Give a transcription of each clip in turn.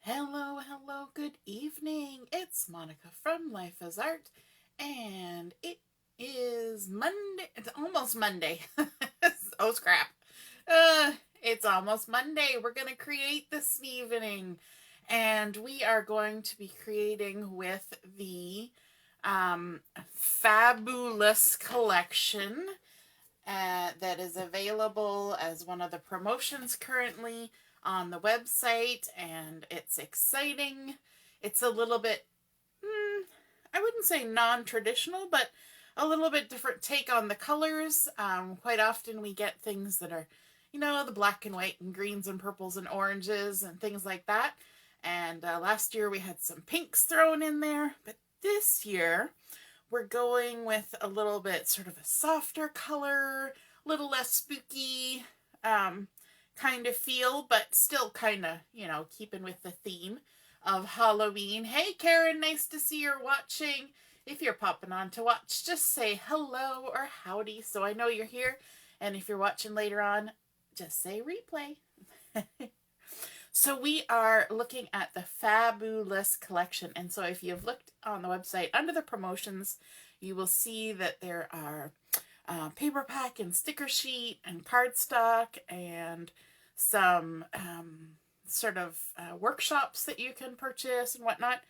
Hello, hello, good evening. It's Monica from Life as Art, and it is Monday. It's almost Monday. Oh, crap. Uh, it's almost Monday. We're going to create this evening, and we are going to be creating with the Fabulous collection that is available as one of the promotions currently on the website, and it's exciting. It's a little bit, I wouldn't say non-traditional, but a little bit different take on the colors. Quite often we get things that are, the black and white and greens and purples and oranges and things like that. And last year we had some pinks thrown in there, but this year we're going with a little bit sort of a softer color, a little less spooky kind of feel, but still kind of, keeping with the theme of Halloween. Hey, Karen, nice to see you're watching. If you're popping on to watch, just say hello or howdy so I know you're here. And if you're watching later on, just say replay. So we are looking at the Fabulous collection. And so if you've looked on the website under the promotions, you will see that there are paper pack and sticker sheet and cardstock and some sort of workshops that you can purchase and whatnot.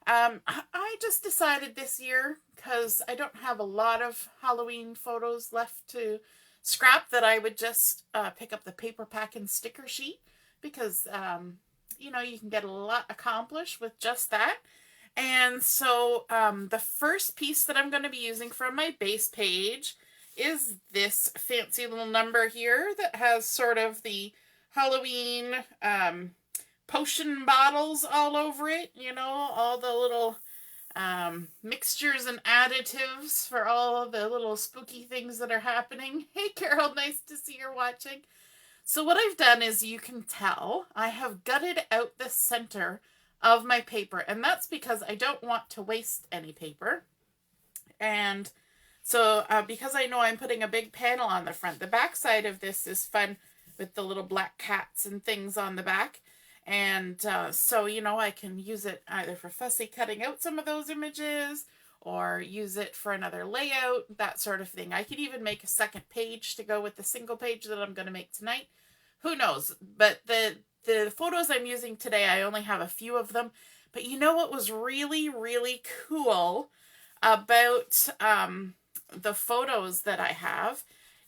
I just decided this year, because I don't have a lot of Halloween photos left to scrap, that I would just pick up the paper pack and sticker sheet, because you can get a lot accomplished with just that. And so the first piece that I'm going to be using from my base page is this fancy little number here that has sort of the Halloween potion bottles all over it, all the little mixtures and additives for all of the little spooky things that are happening. Hey, Carol, nice to see you're watching. So what I've done is, you can tell, I have gutted out the center of my paper, and that's because I don't want to waste any paper. And so because I know I'm putting a big panel on the front, the back side of this is fun with the little black cats and things on the back. And so, I can use it either for fussy cutting out some of those images, or use it for another layout, that sort of thing. I could even make a second page to go with the single page that I'm going to make tonight. Who knows? But the photos I'm using today, I only have a few of them. But you know what was really, really cool about the photos that I have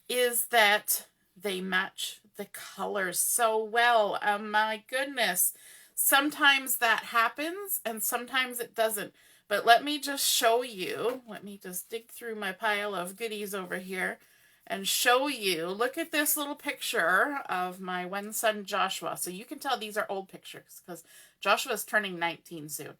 is that they match the colors so well. Oh my goodness. Sometimes that happens and sometimes it doesn't. But let me just show you. Let me just dig through my pile of goodies over here and show you. Look at this little picture of my one son Joshua. So you can tell these are old pictures because Joshua's turning 19 soon.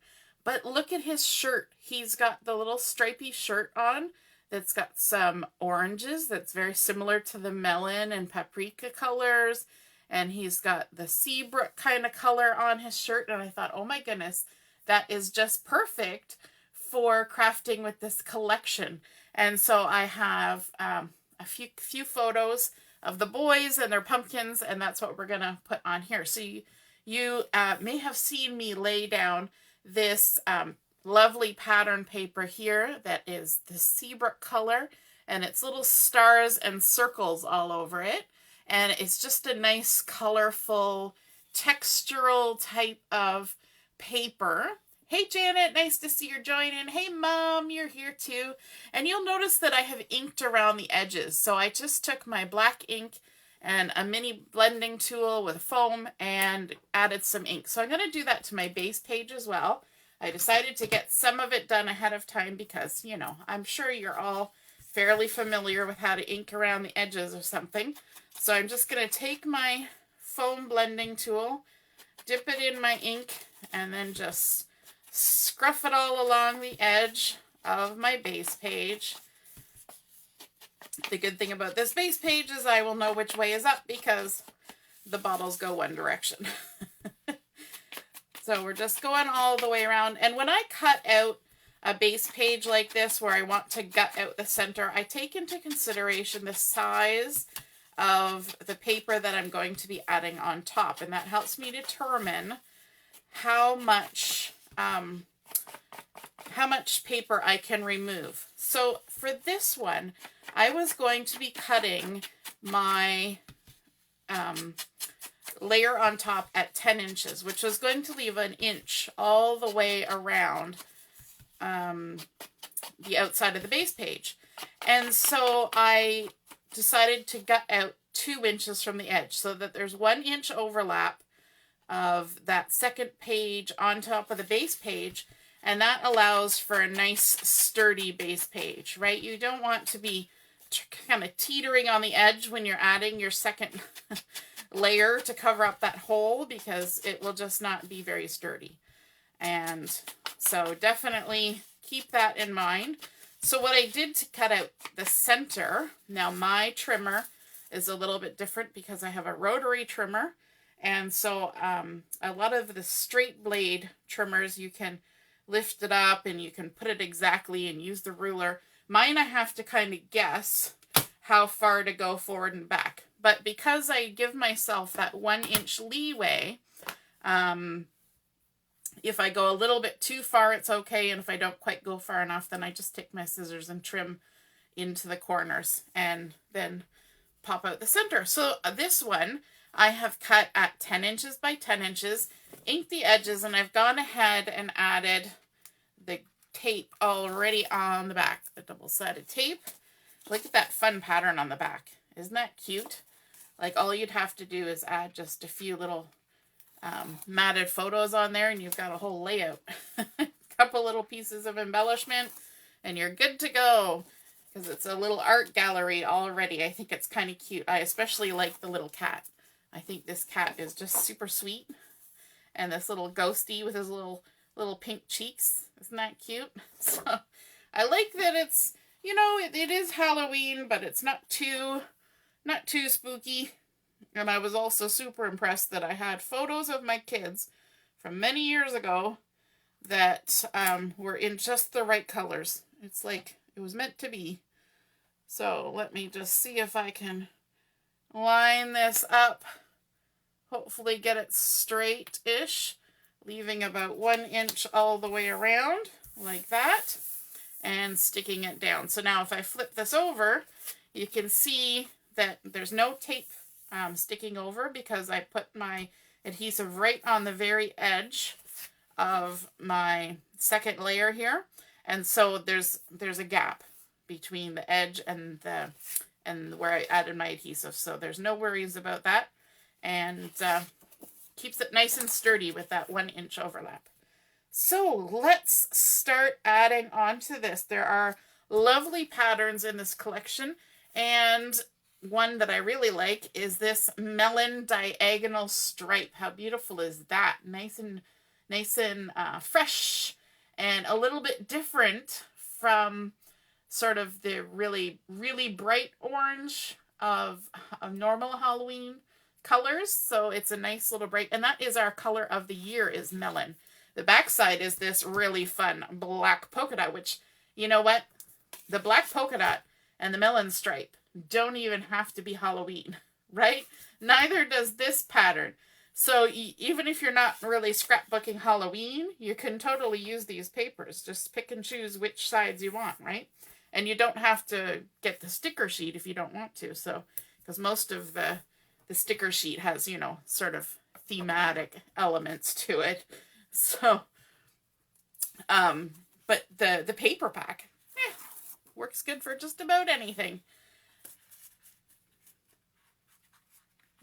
But look at his shirt. He's got the little stripy shirt on that's got some oranges that's very similar to the melon and paprika colors. And he's got the Seabrook kind of color on his shirt. And I thought, oh my goodness, that is just perfect for crafting with this collection. And so I have a few photos of the boys and their pumpkins, and that's what we're going to put on here. So you may have seen me lay down this lovely pattern paper here that is the Seabrook color, and it's little stars and circles all over it. And it's just a nice, colorful, textural type of paper. Hey, Janet, nice to see you joining. Hey, Mom, you're here too. And you'll notice that I have inked around the edges. So I just took my black ink and a mini blending tool with foam and added some ink. So I'm going to do that to my base page as well. I decided to get some of it done ahead of time because, I'm sure you're all fairly familiar with how to ink around the edges or something. So I'm just going to take my foam blending tool, dip it in my ink, and then just scruff it all along the edge of my base page. The good thing about this base page is I will know which way is up because the bottles go one direction. So we're just going all the way around. And when I cut out a base page like this where I want to gut out the center, I take into consideration the size of the paper that I'm going to be adding on top. And that helps me determine how much paper I can remove. So for this one, I was going to be cutting my layer on top at 10 inches, which was going to leave an inch all the way around the outside of the base page. And so I decided to gut out 2 inches from the edge so that there's 1 inch overlap of that second page on top of the base page, and that allows for a nice sturdy base page, right? You don't want to be kind of teetering on the edge when you're adding your second layer to cover up that hole, because it will just not be very sturdy. And so definitely keep that in mind. So what I did to cut out the center, now my trimmer is a little bit different because I have a rotary trimmer. And so a lot of the straight blade trimmers, you can lift it up and you can put it exactly and use the ruler. Mine, I have to kind of guess how far to go forward and back. But because I give myself that 1 inch leeway, if I go a little bit too far, it's okay. And if I don't quite go far enough, then I just take my scissors and trim into the corners and then pop out the center. So this one I have cut at 10 inches by 10 inches, inked the edges, and I've gone ahead and added the tape already on the back, the double-sided tape. Look at that fun pattern on the back. Isn't that cute? Like, all you'd have to do is add just a few little matted photos on there, and you've got a whole layout. Couple little pieces of embellishment, and you're good to go, because it's a little art gallery already. I think it's kind of cute. I especially like the little cat. I think this cat is just super sweet. And this little ghosty with his little pink cheeks. Isn't that cute? So I like that it's, you know, it is Halloween, but it's not too spooky. And I was also super impressed that I had photos of my kids from many years ago that were in just the right colors. It's like it was meant to be. So let me just see if I can line this up. Hopefully get it straight-ish, leaving about 1 inch all the way around, like that, and sticking it down. So now if I flip this over, you can see that there's no tape sticking over because I put my adhesive right on the very edge of my second layer here. And so there's a gap between the edge and where I added my adhesive. So there's no worries about that. And keeps it nice and sturdy with that 1 inch overlap. So let's start adding onto this. There are lovely patterns in this collection, and one that I really like is this Melon diagonal stripe. How beautiful is that? Nice and fresh, and a little bit different from sort of the really, really bright orange of normal Halloween colors. So it's a nice little break, and that is our color of the year, is Melon. The backside is this really fun black polka dot, which, you know what, the black polka dot and the melon stripe don't even have to be Halloween, right? Neither does this pattern. So even if you're not really scrapbooking Halloween, you can totally use these papers. Just pick and choose which sides you want, right? And you don't have to get the sticker sheet if you don't want to. So, because most of the sticker sheet has, you know, sort of thematic elements to it. So, but the paper pack works good for just about anything.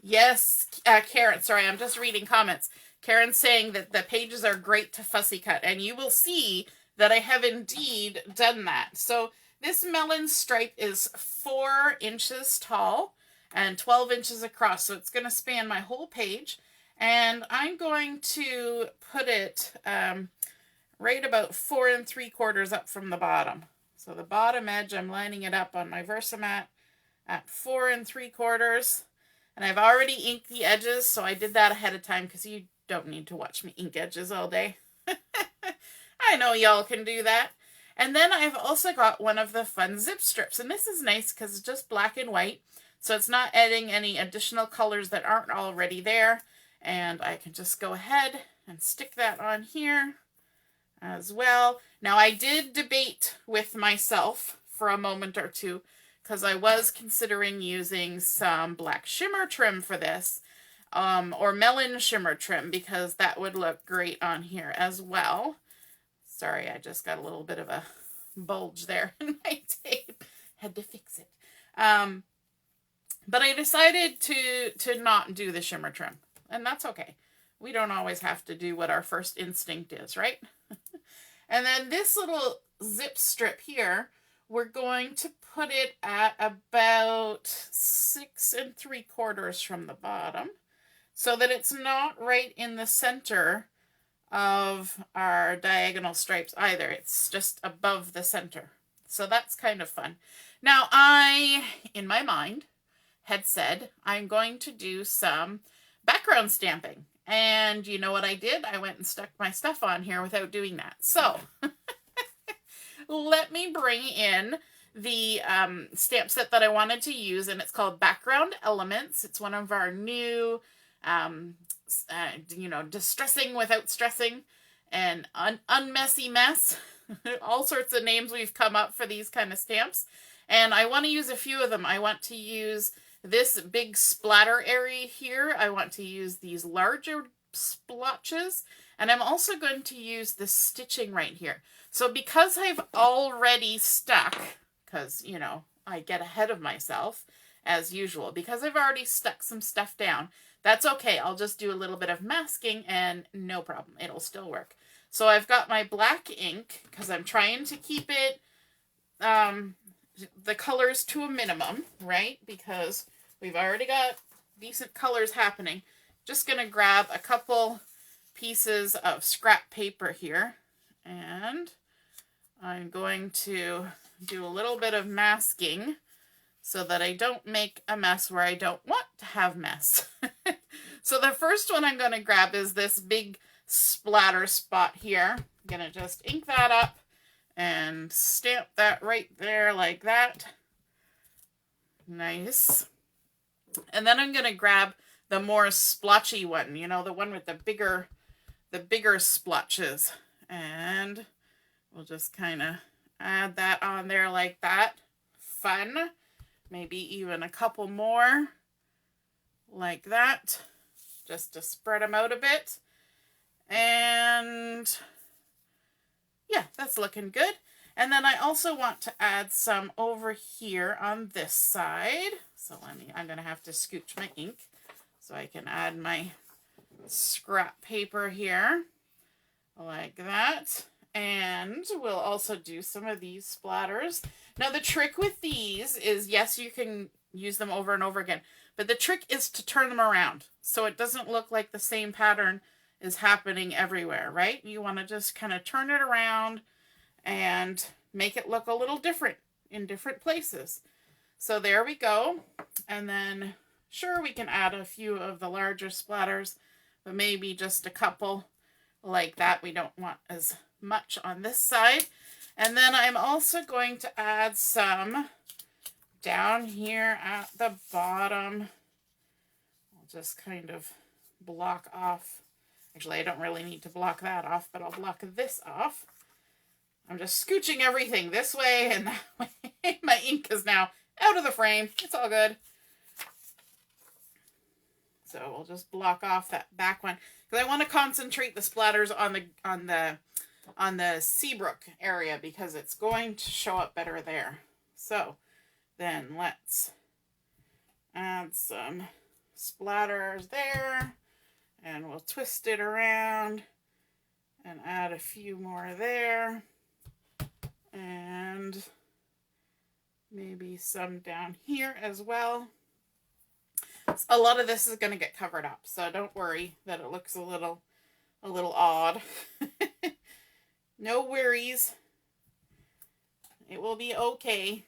Yes, Karen, sorry, I'm just reading comments. Karen's saying that the pages are great to fussy cut, and you will see that I have indeed done that. So this melon stripe is 4 inches tall and 12 inches across, so it's going to span my whole page, and I'm going to put it right about 4 3/4 up from the bottom. So the bottom edge, I'm lining it up on my Versamat at 4 3/4, and I've already inked the edges, so I did that ahead of time because you don't need to watch me ink edges all day. I know y'all can do that. And then I've also got one of the fun zip strips, and this is nice because it's just black and white. So it's not adding any additional colors that aren't already there. And I can just go ahead and stick that on here as well. Now I did debate with myself for a moment or two because I was considering using some black shimmer trim for this, or melon shimmer trim, because that would look great on here as well. Sorry, I just got a little bit of a bulge there in my tape. Had to fix it. But I decided to not do the shimmer trim, and that's okay. We don't always have to do what our first instinct is, right? And then this little zip strip here, we're going to put it at about 6 3/4 from the bottom, so that it's not right in the center of our diagonal stripes either. It's just above the center. So that's kind of fun. Now I, in my mind, had said I'm going to do some background stamping. And you know what I did? I went and stuck my stuff on here without doing that. So let me bring in the stamp set that I wanted to use, and it's called Background Elements. It's one of our new, distressing without stressing and unmessy mess. All sorts of names we've come up for these kind of stamps. And I want to use a few of them. I want to use this big splatter area here. I want to use these larger splotches. And I'm also going to use the stitching right here. So because I've already stuck, because, I get ahead of myself as usual, because I've already stuck some stuff down, that's okay. I'll just do a little bit of masking and no problem. It'll still work. So I've got my black ink because I'm trying to keep it, the colors to a minimum, right? Because we've already got decent colors happening. Just going to grab a couple pieces of scrap paper here, and I'm going to do a little bit of masking so that I don't make a mess where I don't want to have mess. So the first one I'm going to grab is this big splatter spot here. I'm going to just ink that up and stamp that right there like that. Nice. And then I'm going to grab the more splotchy one, the one with the bigger splotches. And we'll just kind of add that on there like that. Fun. Maybe even a couple more like that, just to spread them out a bit. And yeah, that's looking good. And then I also want to add some over here on this side. So I'm going to have to scooch my ink so I can add my scrap paper here like that. And we'll also do some of these splatters. Now the trick with these is, yes, you can use them over and over again, but the trick is to turn them around so it doesn't look like the same pattern is happening everywhere, right? You want to just kind of turn it around and make it look a little different in different places. So there we go. And then sure, we can add a few of the larger splatters, but maybe just a couple like that. We don't want as much on this side. And then I'm also going to add some down here at the bottom. I'll just kind of block off. Actually, I don't really need to block that off, but I'll block this off. I'm just scooching everything this way and that way. My ink is now out of the frame. It's all good. So we'll just block off that back one because I want to concentrate the splatters on the Seabrook area because it's going to show up better there. So then let's add some splatters there, and we'll twist it around and add a few more there, and maybe some down here as well. A lot of this is going to get covered up, so don't worry that it looks a little odd. No worries. It will be okay.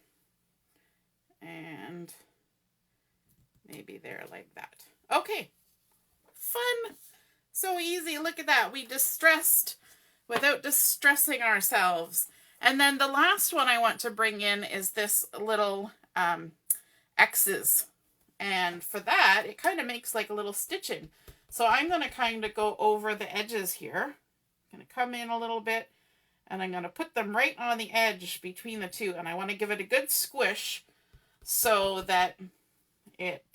And maybe there like that. Okay. Fun. So easy. Look at that. We distressed without distressing ourselves. And then the last one I want to bring in is this little X's. And for that, it kind of makes like a little stitching. So I'm going to kind of go over the edges here. I'm going to come in a little bit, and I'm going to put them right on the edge between the two, and I want to give it a good squish so that it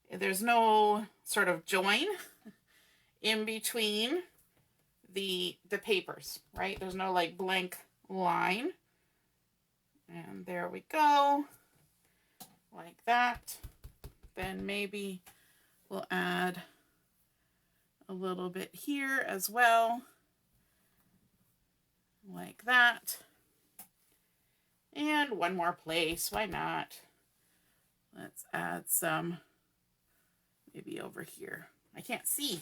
there's no sort of join in between the papers, right? There's no like blank line. And there we go, like that. Then maybe we'll add a little bit here as well, like that. And one more place, why not? Let's add some maybe over here. I can't see.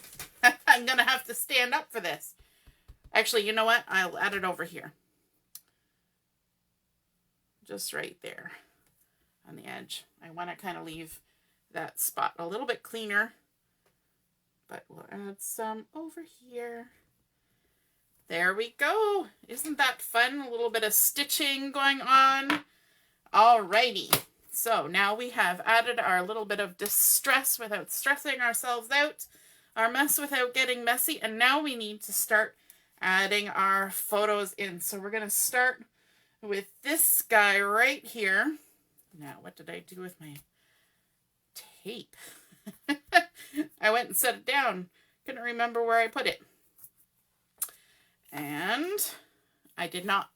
I'm gonna have to stand up for this. Actually, you know what? I'll add it over here. Just right there on the edge. I want to kind of leave that spot a little bit cleaner, but we'll add some over here. There we go. Isn't that fun? A little bit of stitching going on. Alrighty. So now we have added our little bit of distress without stressing ourselves out, our mess without getting messy, and now we need to start adding our photos in. So we're going to start with this guy right here. Now, what did I do with my tape? I went and set it down. Couldn't remember where I put it. And I did not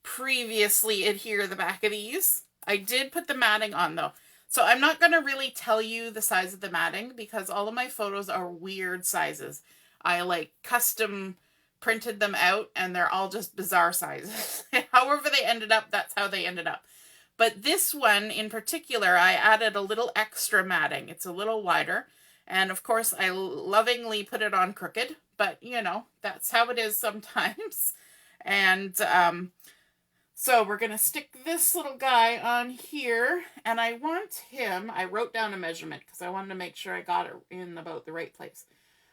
previously adhere the back of these. I did put the matting on though. So I'm not going to really tell you the size of the matting because all of my photos are weird sizes. I like custom printed them out and they're all just bizarre sizes. However they ended up, that's how they ended up. But this one in particular, I added a little extra matting. It's a little wider. And of course, I lovingly put it on crooked. But, you know, that's how it is sometimes. And so we're going to stick this little guy on here. And I want him, I wrote down a measurement because I wanted to make sure I got it in about the right place.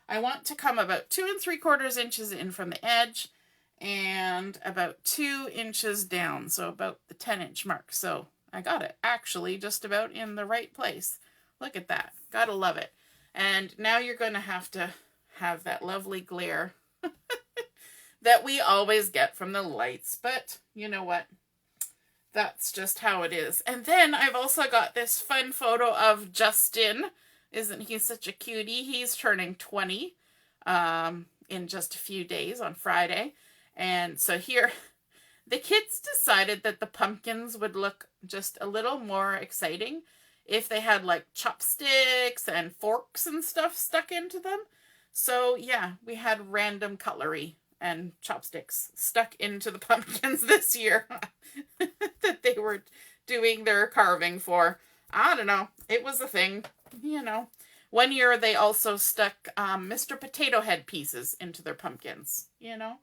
I want to come about 2 3/4 inches in from the edge and about 2 inches down. So about the 10-inch mark. So I got it actually just about in the right place. Look at that. Gotta love it. And now you're going to have that lovely glare that we always get from the lights. But you know what? That's just how it is. And then I've also got this fun photo of Justin. Isn't he such a cutie? He's turning 20 in just a few days on Friday. And so here, the kids decided that the pumpkins would look just a little more exciting if they had like chopsticks and forks and stuff stuck into them. So yeah, we had random cutlery and chopsticks stuck into the pumpkins this year that they were doing their carving for. I don't know. It was a thing, you know. One year they also stuck Mr. Potato Head pieces into their pumpkins, you know.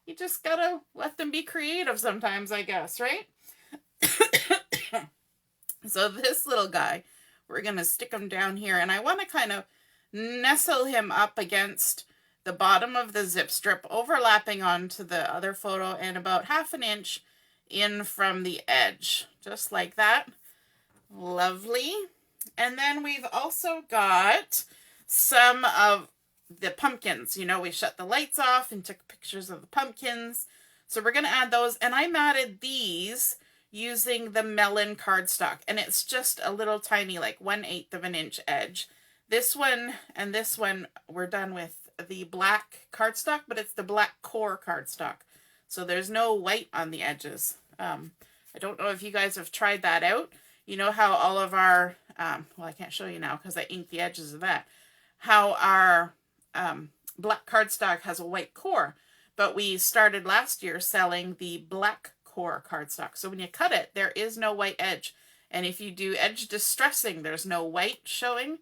You just gotta let them be creative sometimes, I guess, right? So this little guy, we're going to stick him down here. And I want to kind of nestle him up against the bottom of the zip strip, overlapping onto the other photo and about 1/2 inch in from the edge. Just like that. Lovely. And then we've also got some of the pumpkins. You know, we shut the lights off and took pictures of the pumpkins. So we're going to add those. And I matted these using the Melon cardstock. And it's just a little tiny, like 1/8 of an inch edge. This one and this one, we're done with the black cardstock, but it's the black core cardstock. So there's no white on the edges. I don't know if you guys have tried that out. You know how all of our, well, I can't show you now because I inked the edges of that. How our black cardstock has a white core. But we started last year selling the black core cardstock. So when you cut it, there is no white edge. And if you do edge distressing, there's no white showing.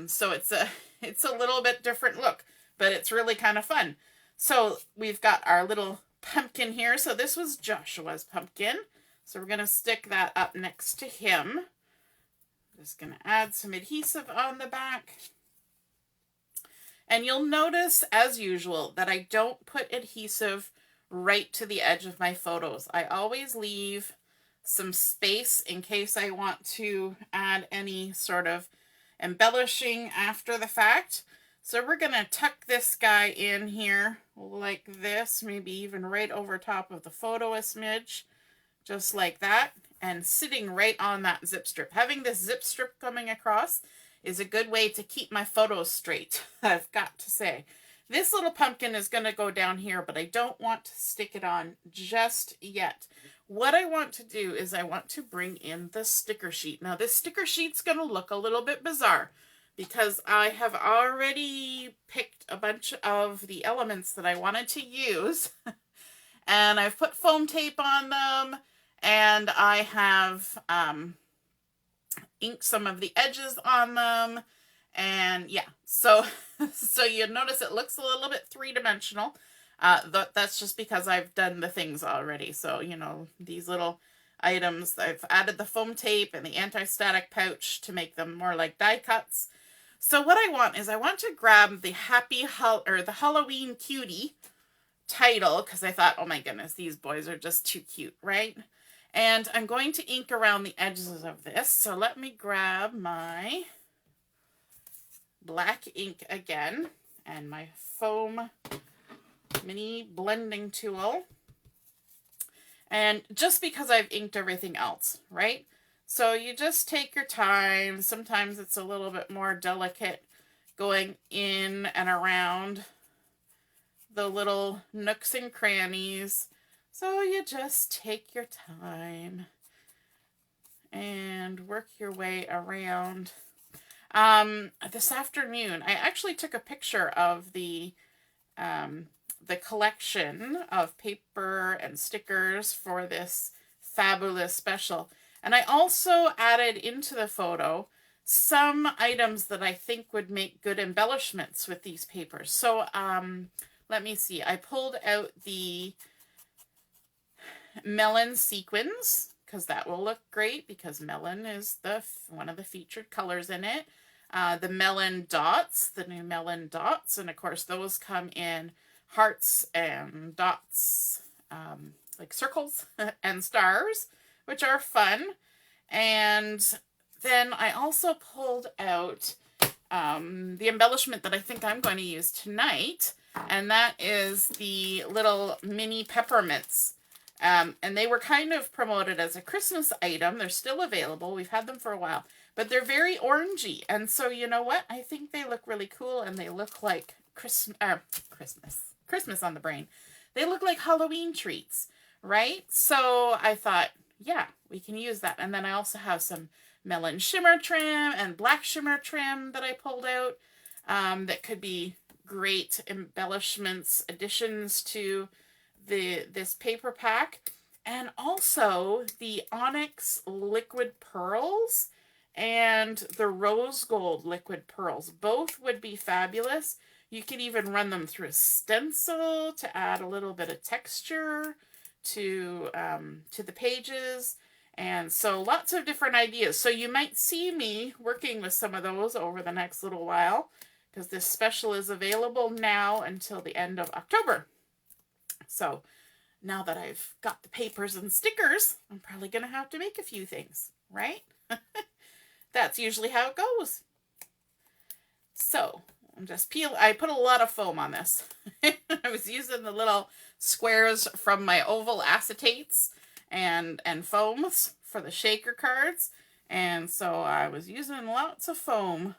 So it's a little bit different look, but it's really kind of fun. So we've got our little pumpkin here. So this was Joshua's pumpkin. So we're going to stick that up next to him. Just going to add some adhesive on the back. And you'll notice, as usual, that I don't put adhesive right to the edge of my photos. I always leave some space in case I want to add any sort of embellishing after the fact. So we're going to tuck this guy in here like this, maybe even right over top of the photo a smidge, just like that, and sitting right on that zip strip. Having this zip strip coming across is a good way to keep my photos straight, I've got to say. This little pumpkin is going to go down here, but I don't want to stick it on just yet. What I want to do is I want to bring in the sticker sheet. Now this sticker sheet's going to look a little bit bizarre because I have already picked a bunch of the elements that I wanted to use and I've put foam tape on them, and I have inked some of the edges on them. And yeah, so you'll notice it looks a little bit three-dimensional. That's just because I've done the things already. So, you know, these little items, I've added the foam tape and the anti-static pouch to make them more like die cuts. So what I want is I want to grab the the Halloween Cutie title, because I thought, oh my goodness, these boys are just too cute, right? And I'm going to ink around the edges of this. So let me grab my black ink again and my foam mini blending tool. And just because I've inked everything else, right? So you just take your time. Sometimes it's a little bit more delicate going in and around the little nooks and crannies. So you just take your time and work your way around. This afternoon, I actually took a picture of the collection of paper and stickers for this fabulous special. And I also added into the photo some items that I think would make good embellishments with these papers. So let me see. I pulled out the Melon sequins, because that will look great, because Melon is one of the featured colors in it. The Melon dots, the new Melon dots, and of course those come in hearts and dots, like circles and stars, which are fun. And then I also pulled out the embellishment that I think I'm going to use tonight, and that is the little mini peppermints. And they were kind of promoted as a Christmas item. They're still available. We've had them for a while. But they're very orangey. And so, you know what? I think they look really cool, and they look like Christmas on the brain. They look like Halloween treats, right? So I thought, yeah, we can use that. And then I also have some Melon shimmer trim and black shimmer trim that I pulled out that could be great embellishments, additions to this paper pack. And also the onyx liquid pearls and the rose gold liquid pearls. Both would be fabulous. You could even run them through a stencil to add a little bit of texture to the pages. And so lots of different ideas. So you might see me working with some of those over the next little while, because this special is available now until the end of October. So now that I've got the papers and stickers, I'm probably going to have to make a few things, right? That's usually how it goes. So I put a lot of foam on this. I was using the little squares from my oval acetates and foams for the shaker cards. And so I was using lots of foam.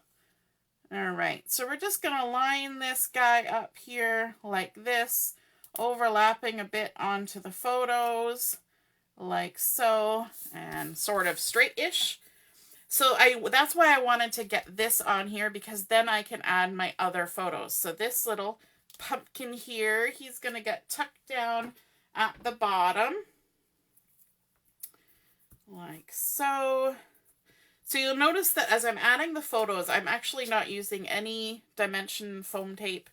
All right, so we're just going to line this guy up here like this, overlapping a bit onto the photos, like so, and sort of straight-ish. So that's why I wanted to get this on here, because then I can add my other photos. So this little pumpkin here, he's going to get tucked down at the bottom, like so. So you'll notice that as I'm adding the photos, I'm actually not using any dimension foam tape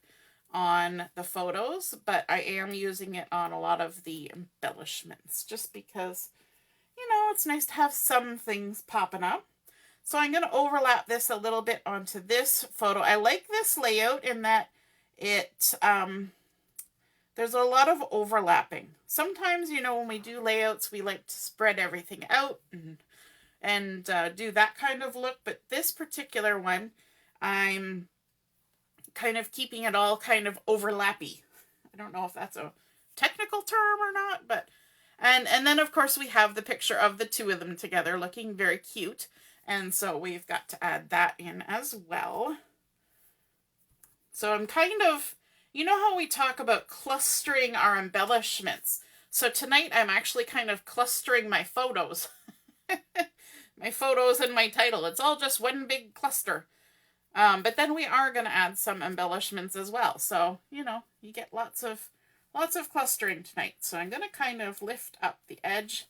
on the photos, but I am using it on a lot of the embellishments, just because, you know, it's nice to have some things popping up. So I'm going to overlap this a little bit onto this photo. I like this layout in that it, there's a lot of overlapping. Sometimes, you know, when we do layouts, we like to spread everything out and and do that kind of look. But this particular one, I'm kind of keeping it all kind of overlappy. I don't know if that's a technical term or not, but and then of course we have the picture of the two of them together looking very cute. And so we've got to add that in as well. So I'm kind of, you know how we talk about clustering our embellishments? So tonight I'm actually kind of clustering my photos. My photos and my title. It's all just one big cluster. But then we are going to add some embellishments as well. So, you know, you get lots of clustering tonight. So I'm going to kind of lift up the edge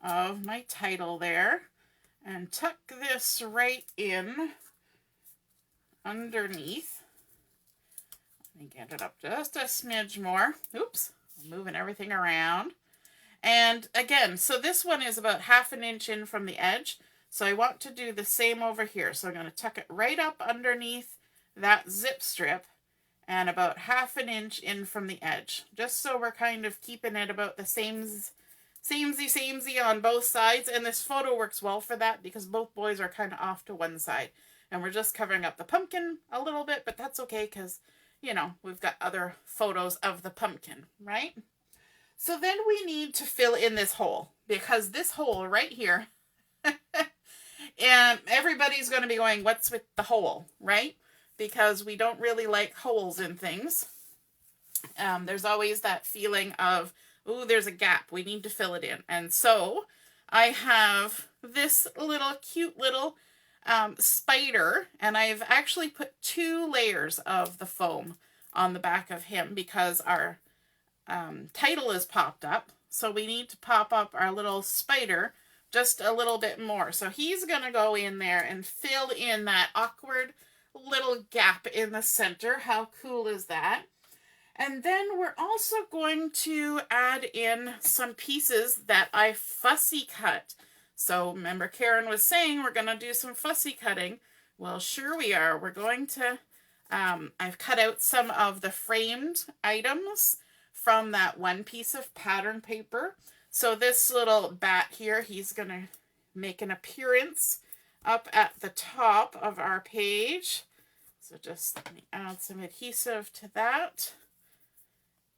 of my title there and tuck this right in underneath. Let me get it up just a smidge more. Oops, I'm moving everything around. And again, so this one is about 1/2 inch in from the edge. So I want to do the same over here. So I'm going to tuck it right up underneath that zip strip and about 1/2 inch in from the edge. Just so we're kind of keeping it about the samey on both sides. And this photo works well for that because both boys are kind of off to one side. And we're just covering up the pumpkin a little bit, but that's okay because, you know, we've got other photos of the pumpkin, right? So then we need to fill in this hole because this hole right here, and everybody's going to be going, what's with the hole, right? Because we don't really like holes in things. There's always that feeling of, ooh, there's a gap. We need to fill it in. And so I have this little cute little spider, and I've actually put 2 layers of the foam on the back of him because our title is popped up. So we need to pop up our little spider just a little bit more. So he's going to go in there and fill in that awkward little gap in the center. How cool is that? And then we're also going to add in some pieces that I fussy cut. So remember Karen was saying we're going to do some fussy cutting. Well, sure we are. We're going to, I've cut out some of the framed items from that one piece of pattern paper. So this little bat here, he's going to make an appearance up at the top of our page. So just let me add some adhesive to that.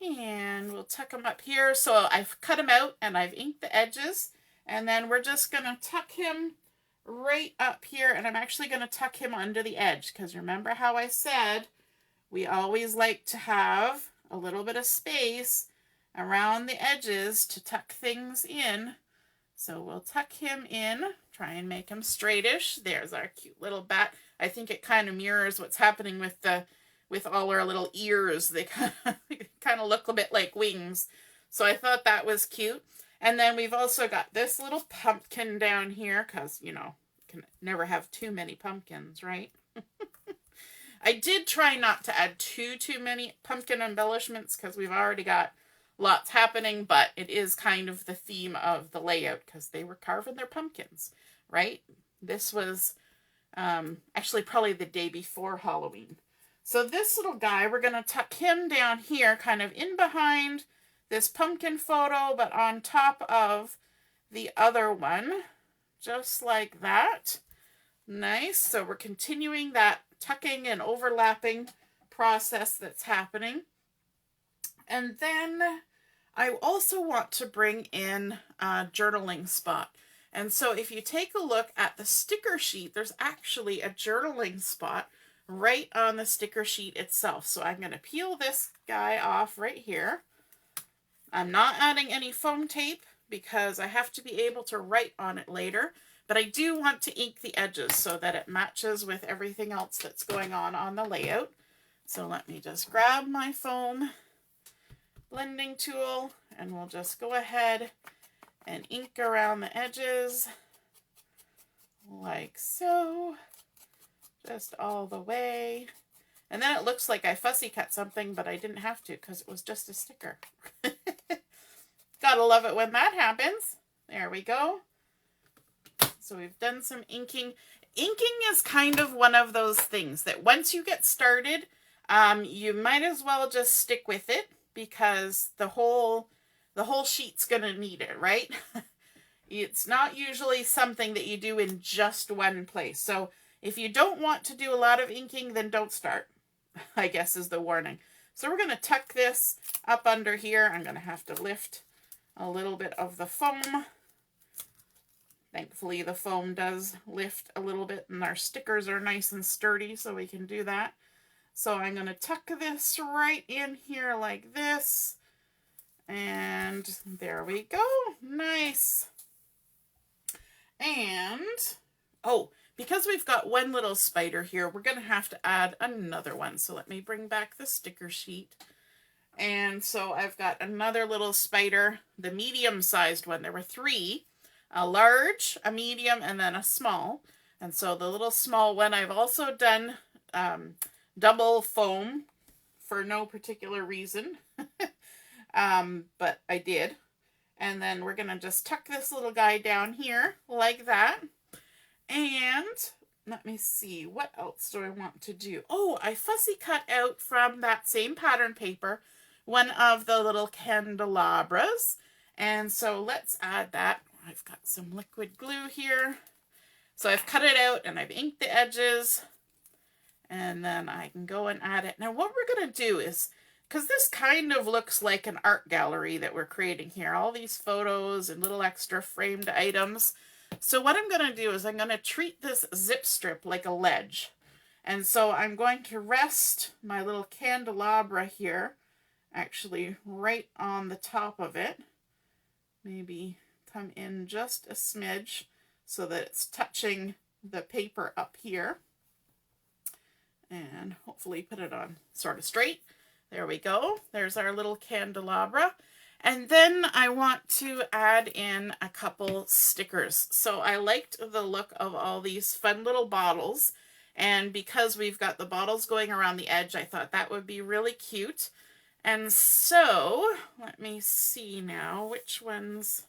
And we'll tuck him up here. So I've cut him out and I've inked the edges. And then we're just going to tuck him right up here. And I'm actually going to tuck him under the edge. Because remember how I said we always like to have a little bit of space around the edges to tuck things in. So we'll tuck him in, try and make him straightish. There's our cute little bat. I think it kind of mirrors what's happening with all our little ears. They kind of look a bit like wings. So I thought that was cute. And then we've also got this little pumpkin down here because, you know, can never have too many pumpkins, right? I did try not to add too many pumpkin embellishments because we've already got lots happening, but it is kind of the theme of the layout because they were carving their pumpkins, right? This was actually probably the day before Halloween. So this little guy, we're going to tuck him down here kind of in behind this pumpkin photo, but on top of the other one, just like that. Nice. So we're continuing that tucking and overlapping process that's happening. And then I also want to bring in a journaling spot. And so if you take a look at the sticker sheet, there's actually a journaling spot right on the sticker sheet itself. So I'm going to peel this guy off right here. I'm not adding any foam tape because I have to be able to write on it later. But I do want to ink the edges so that it matches with everything else that's going on the layout. So let me just grab my foam blending tool and we'll just go ahead and ink around the edges like so, just all the way. And then it looks like I fussy cut something, but I didn't have to because it was just a sticker. Gotta love it when that happens. There we go. So we've done some inking. Inking is kind of one of those things that once you get started, you might as well just stick with it because the whole sheet's going to need it, right? It's not usually something that you do in just one place. So if you don't want to do a lot of inking, then don't start, I guess is the warning. So we're going to tuck this up under here. I'm going to have to lift a little bit of the foam. Thankfully, the foam does lift a little bit, and our stickers are nice and sturdy, so we can do that. So I'm going to tuck this right in here like this. And there we go. Nice. And, oh, because we've got one little spider here, we're going to have to add another one. So let me bring back the sticker sheet. And so I've got another little spider, the medium-sized one. There were 3. A large, a medium, and then a small. And so the little small one, I've also done double foam for no particular reason. But I did. And then we're going to just tuck this little guy down here like that. And let me see, what else do I want to do? Oh, I fussy cut out from that same pattern paper one of the little candelabras. And so let's add that. I've got some liquid glue here. So I've cut it out and I've inked the edges. And then I can go and add it. Now what we're going to do is, because this kind of looks like an art gallery that we're creating here. All these photos and little extra framed items. So what I'm going to do is I'm going to treat this zip strip like a ledge. And so I'm going to rest my little candelabra here, actually right on the top of it. Maybe come in just a smidge so that it's touching the paper up here. And hopefully put it on sort of straight. There we go. There's our little candelabra. And then I want to add in a couple stickers. So I liked the look of all these fun little bottles. And because we've got the bottles going around the edge, I thought that would be really cute. And so, let me see now, which ones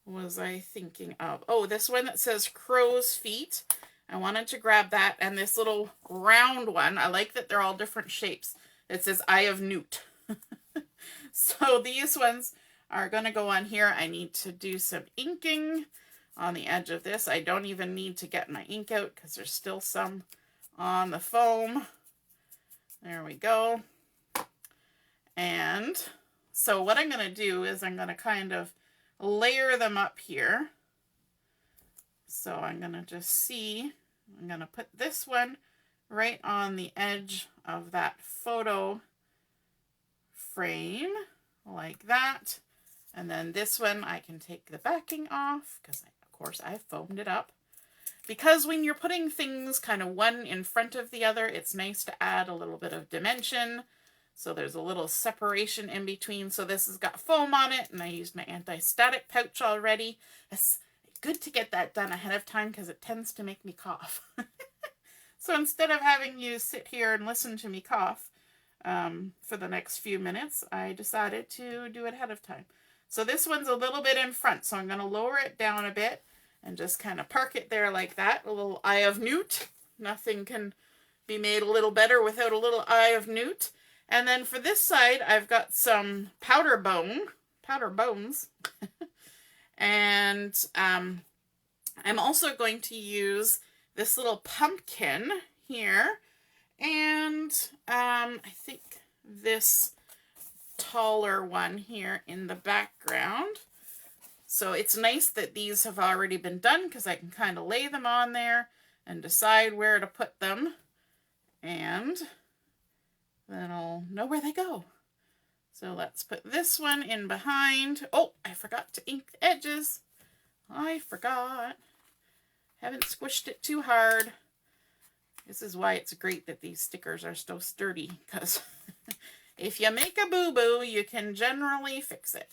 was I thinking of? Oh, this one that says crow's feet. I wanted to grab that. And this little round one, I like that they're all different shapes. It says Eye of Newt. So these ones are going to go on here. I need to do some inking on the edge of this. I don't even need to get my ink out because there's still some on the foam. There we go. And so what I'm going to do is I'm going to kind of layer them up here. So I'm going to just see, I'm going to put this one right on the edge of that photo frame like that. And then this one I can take the backing off because of course I foamed it up. Because when you're putting things kind of one in front of the other, it's nice to add a little bit of dimension. So there's a little separation in between. So this has got foam on it, and I used my anti-static pouch already. It's good to get that done ahead of time because it tends to make me cough. So instead of having you sit here and listen to me cough for the next few minutes, I decided to do it ahead of time. So this one's a little bit in front, so I'm going to lower it down a bit and just kind of park it there like that. A little Eye of Newt. Nothing can be made a little better without a little Eye of Newt. And then for this side, I've got some powder bones. And I'm also going to use this little pumpkin here. And I think this taller one here in the background. So it's nice that these have already been done because I can kind of lay them on there and decide where to put them. And then I'll know where they go. So let's put this one in behind. Oh, I forgot to ink the edges. I forgot. Haven't squished it too hard. This is why it's great that these stickers are so sturdy, because if you make a boo-boo, you can generally fix it.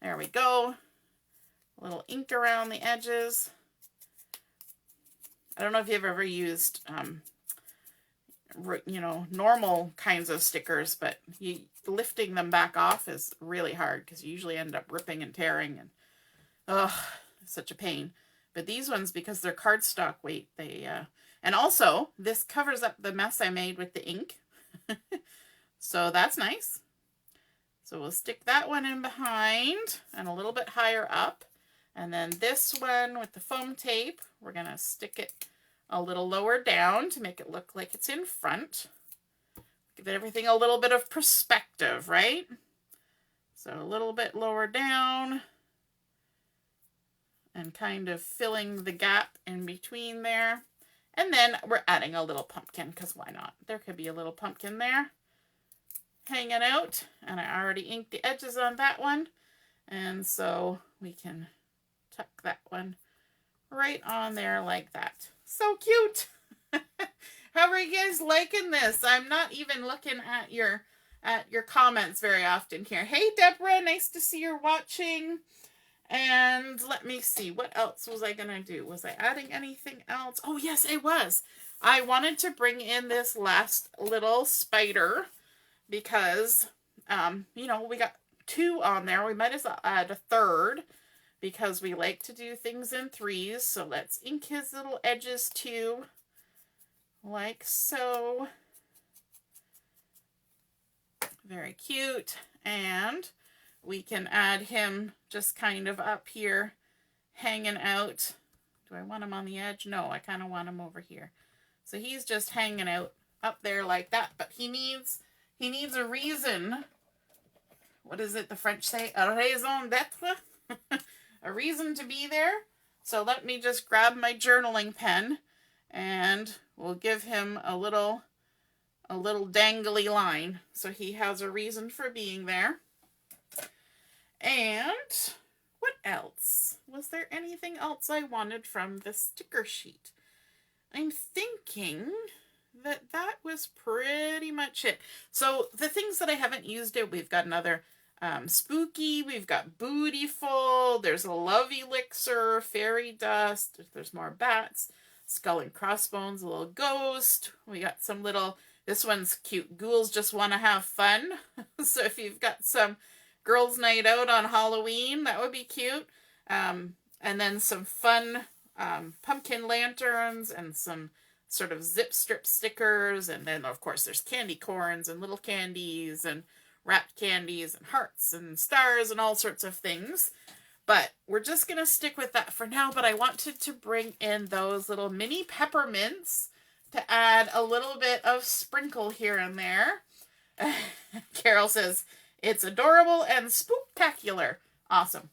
There we go. A little ink around the edges. I don't know if you've ever used normal kinds of stickers, but lifting them back off is really hard because you usually end up ripping and tearing, and it's such a pain. But these ones, because they're cardstock weight, they and also this covers up the mess I made with the ink. So that's nice. So we'll stick that one in behind and a little bit higher up. And then this one with the foam tape, we're going to stick it a little lower down to make it look like it's in front. Give everything a little bit of perspective, right? So a little bit lower down and kind of filling the gap in between there. And then we're adding a little pumpkin, because why not? There could be a little pumpkin there hanging out. And I already inked the edges on that one. And so we can tuck that one right on there like that. So cute. How are you guys liking this? I'm not even looking at your comments very often here. Hey, Deborah, nice to see you're watching. And let me see, what else was I going to do? Was I adding anything else? Oh, yes, I was. I wanted to bring in this last little spider because, you know, we got 2 on there. We might as well add a 3rd because we like to do things in 3s. So let's ink his little edges too, like so. Very cute. And we can add him just kind of up here, hanging out. Do I want him on the edge? No, I kind of want him over here. So he's just hanging out up there like that. But he needs a reason. What is it the French say? A raison d'être. A reason to be there. So let me just grab my journaling pen and we'll give him a little dangly line. So he has a reason for being there. And what else? Was there anything else I wanted from the sticker sheet? I'm thinking that was pretty much it. So the things that I haven't used it, we've got another spooky, we've got Bootyful, there's a love elixir, fairy dust, there's more bats, skull and crossbones, a little ghost. We got some little, this one's cute, ghouls just want to have fun. So if you've got some girls' night out on Halloween, that would be cute. And then some fun pumpkin lanterns and some sort of zip strip stickers. And then, of course, there's candy corns and little candies and wrapped candies and hearts and stars and all sorts of things. But we're just going to stick with that for now. But I wanted to bring in those little mini peppermints to add a little bit of sprinkle here and there. Carol says, it's adorable and spooktacular. Awesome.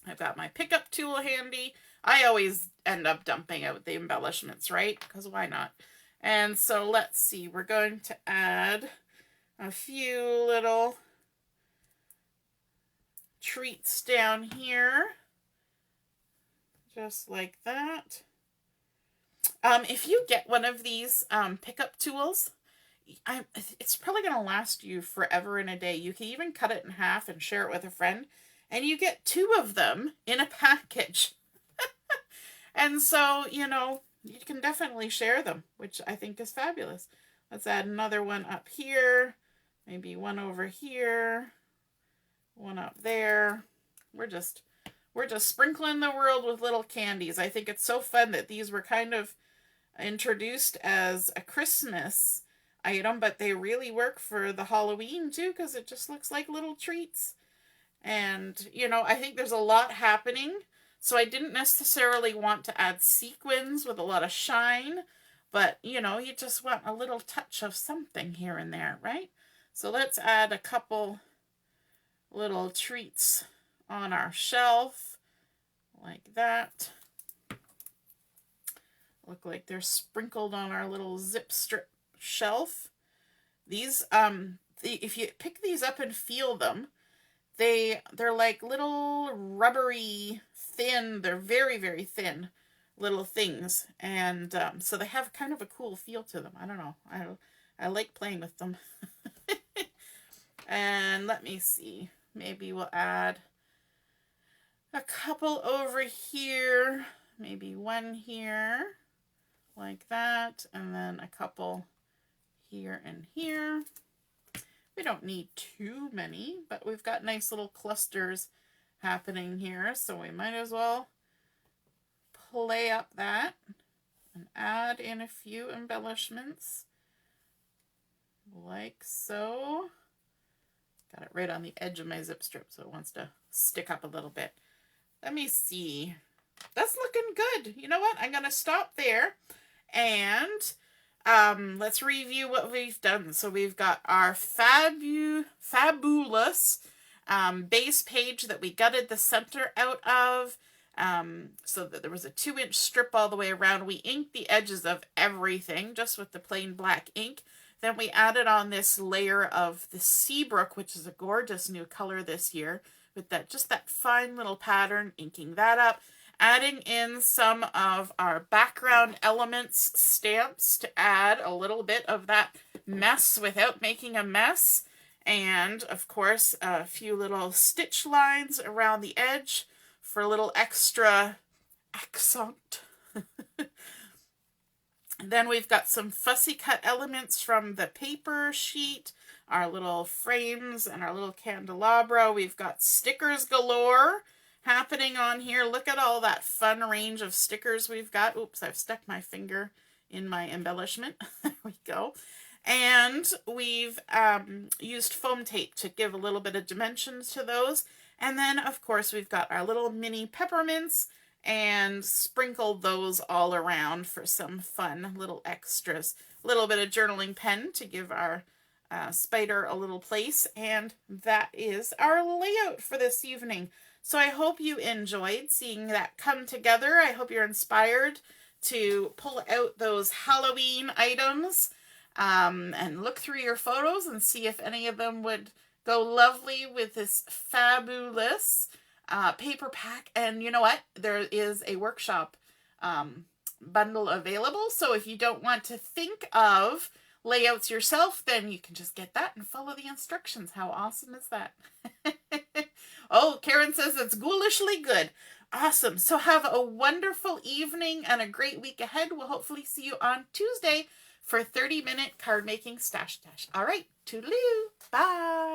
I've got my pickup tool handy. I always end up dumping out the embellishments, right? Because why not? And so let's see. We're going to add a few little treats down here. Just like that. If you get one of these pickup tools, it's probably going to last you forever in a day. You can even cut it in half and share it with a friend. And you get 2 of them in a package. And so, you know, you can definitely share them, which I think is fabulous. Let's add another one up here. Maybe one over here. One up there. We're just sprinkling the world with little candies. I think it's so fun that these were kind of introduced as a Christmas item, but they really work for the Halloween too, because it just looks like little treats. And, you know, I think there's a lot happening. So I didn't necessarily want to add sequins with a lot of shine, but, you know, you just want a little touch of something here and there, right? So let's add a couple little treats on our shelf like that. Look like they're sprinkled on our little zip strip shelf. These, if you pick these up and feel them, they're like little rubbery, thin, they're very, very thin little things. And so they have kind of a cool feel to them. I don't know. I like playing with them. And let me see. Maybe we'll add a couple over here. Maybe one here. Like that. And then a couple here and here. We don't need too many, but we've got nice little clusters happening here, so we might as well play up that and add in a few embellishments like so. Got it right on the edge of my zip strip, so it wants to stick up a little bit. Let me see. That's looking good. You know what? I'm going to stop there and let's review what we've done. So we've got our fabulous base page that we gutted the center out of. So that there was a 2-inch strip all the way around. We inked the edges of everything just with the plain black ink. Then we added on this layer of the Seabrook, which is a gorgeous new color this year, with that fine little pattern, inking that up. Adding in some of our background elements stamps to add a little bit of that mess without making a mess. And, of course, a few little stitch lines around the edge for a little extra accent. Then we've got some fussy cut elements from the paper sheet, our little frames and our little candelabra. We've got stickers galore happening on here. Look at all that fun range of stickers we've got. Oops, I've stuck my finger in my embellishment. There we go. And we've used foam tape to give a little bit of dimensions to those. And then, of course, we've got our little mini peppermints and sprinkled those all around for some fun little extras. A little bit of journaling pen to give our spider a little place. And that is our layout for this evening. So I hope you enjoyed seeing that come together. I hope you're inspired to pull out those Halloween items and look through your photos and see if any of them would go lovely with this fabulous paper pack. And you know what? There is a workshop bundle available. So if you don't want to think of layouts yourself, then you can just get that and follow the instructions. How awesome is that? Oh, Karen says it's ghoulishly good. Awesome. So have a wonderful evening and a great week ahead. We'll hopefully see you on Tuesday for 30-minute card making stash dash. All right. Toodaloo. Bye.